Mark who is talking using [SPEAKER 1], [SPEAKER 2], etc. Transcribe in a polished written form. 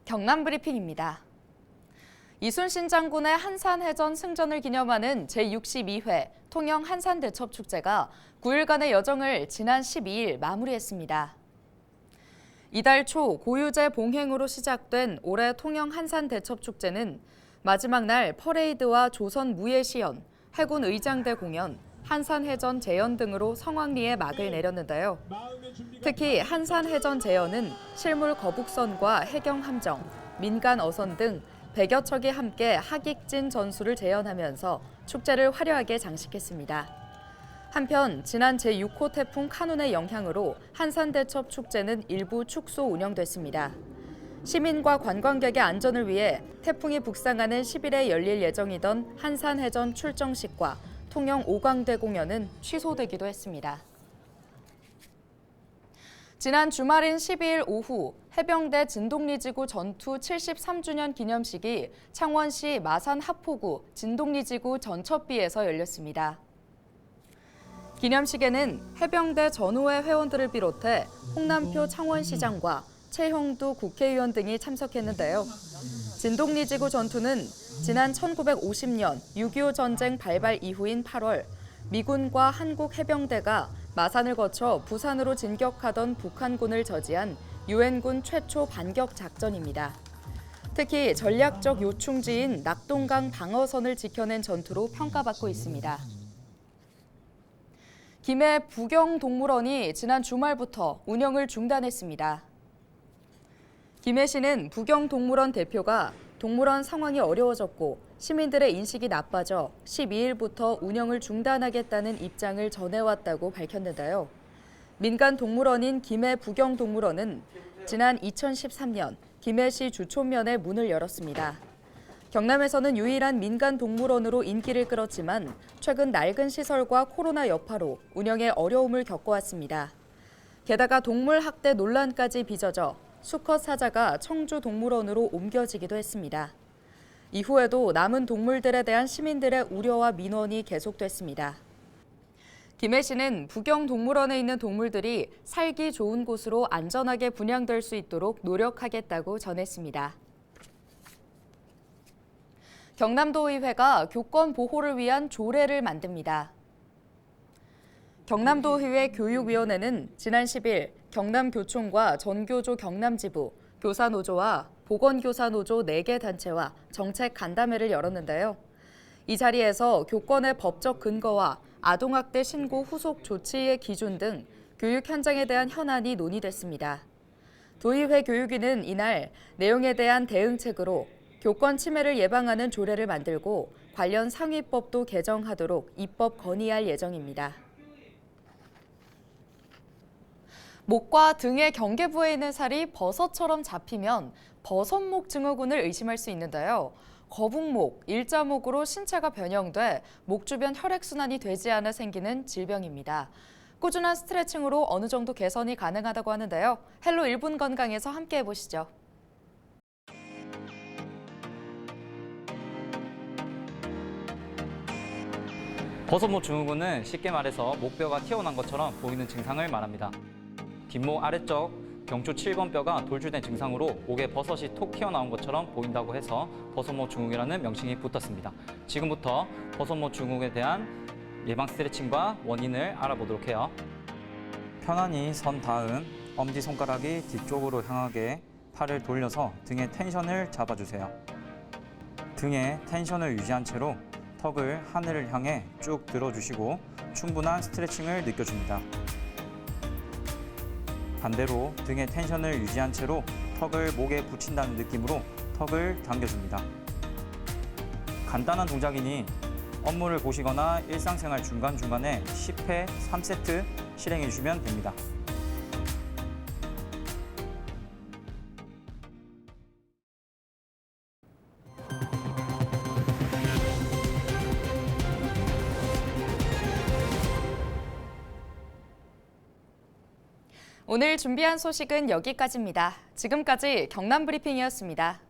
[SPEAKER 1] 경남 브리핑입니다. 이순신 장군의 한산해전 승전을 기념하는 제62회 통영 한산대첩축제가 9일간의 여정을 지난 12일 마무리했습니다. 이달 초 고유제 봉행으로 시작된 올해 통영 한산대첩축제는 마지막 날 퍼레이드와 조선 무예시연, 해군 의장대 공연, 한산해전 재연 등으로 성황리에 막을 내렸는데요. 특히 한산해전 재연은 실물 거북선과 해경함정, 민간 어선 등 100여 척이 함께 하객진 전술을 재연하면서 축제를 화려하게 장식했습니다. 한편 지난 제6호 태풍 카눈의 영향으로 한산대첩 축제는 일부 축소 운영됐습니다. 시민과 관광객의 안전을 위해 태풍이 북상하는 10일에 열릴 예정이던 한산해전 출정식과 통영 오광대 공연은 취소되기도 했습니다. 지난 주말인 12일 오후 해병대 진동리지구 전투 73주년 기념식이 창원시 마산 하포구 진동리지구 전첩비에서 열렸습니다. 기념식에는 해병대 전후회 회원들을 비롯해 홍남표 창원시장과 최형두 국회의원 등이 참석했는데요. 진동리지구 전투는 지난 1950년 6.25 전쟁 발발 이후인 8월 미군과 한국 해병대가 마산을 거쳐 부산으로 진격하던 북한군을 저지한 유엔군 최초 반격 작전입니다. 특히 전략적 요충지인 낙동강 방어선을 지켜낸 전투로 평가받고 있습니다. 김해 부경동물원이 지난 주말부터 운영을 중단했습니다. 김해시는 부경동물원 대표가 동물원 상황이 어려워졌고 시민들의 인식이 나빠져 12일부터 운영을 중단하겠다는 입장을 전해왔다고 밝혔는데요. 민간 동물원인 김해 부경동물원은 지난 2013년 김해시 주촌면에 문을 열었습니다. 경남에서는 유일한 민간 동물원으로 인기를 끌었지만 최근 낡은 시설과 코로나 여파로 운영에 어려움을 겪어왔습니다. 게다가 동물 학대 논란까지 빚어져 수컷 사자가 청주동물원으로 옮겨지기도 했습니다. 이후에도 남은 동물들에 대한 시민들의 우려와 민원이 계속됐습니다. 김해시는 부경동물원에 있는 동물들이 살기 좋은 곳으로 안전하게 분양될 수 있도록 노력하겠다고 전했습니다. 경남도의회가 교권 보호를 위한 조례를 만듭니다. 경남도의회 교육위원회는 지난 10일 경남교총과 전교조 경남지부, 교사노조와 보건교사노조 4개 단체와 정책 간담회를 열었는데요. 이 자리에서 교권의 법적 근거와 아동학대 신고 후속 조치의 기준 등 교육 현장에 대한 현안이 논의됐습니다. 도의회 교육위는 이날 내용에 대한 대응책으로 교권 침해를 예방하는 조례를 만들고 관련 상위법도 개정하도록 입법 건의할 예정입니다. 목과 등의 경계부에 있는 살이 버섯처럼 잡히면 버섯목 증후군을 의심할 수 있는데요. 거북목, 일자목으로 신체가 변형돼 목 주변 혈액순환이 되지 않아 생기는 질병입니다. 꾸준한 스트레칭으로 어느 정도 개선이 가능하다고 하는데요. 헬로 1분 건강에서 함께 해보시죠.
[SPEAKER 2] 버섯목 증후군은 쉽게 말해서 목뼈가 튀어나온 것처럼 보이는 증상을 말합니다. 뒷목 아래쪽 경추 7번 뼈가 돌출된 증상으로 목에 버섯이 톡 튀어나온 것처럼 보인다고 해서 버섯목 증후군이라는 명칭이 붙었습니다. 지금부터 버섯목 증후군에 대한 예방 스트레칭과 원인을 알아보도록 해요. 편안히 선 다음 엄지손가락이 뒤쪽으로 향하게 팔을 돌려서 등의 텐션을 잡아주세요. 등의 텐션을 유지한 채로 턱을 하늘을 향해 쭉 들어주시고 충분한 스트레칭을 느껴줍니다. 반대로 등의 텐션을 유지한 채로 턱을 목에 붙인다는 느낌으로 턱을 당겨줍니다. 간단한 동작이니 업무를 보시거나 일상생활 중간중간에 10회 3세트 실행해 주시면 됩니다.
[SPEAKER 1] 오늘 준비한 소식은 여기까지입니다. 지금까지 경남 브리핑이었습니다.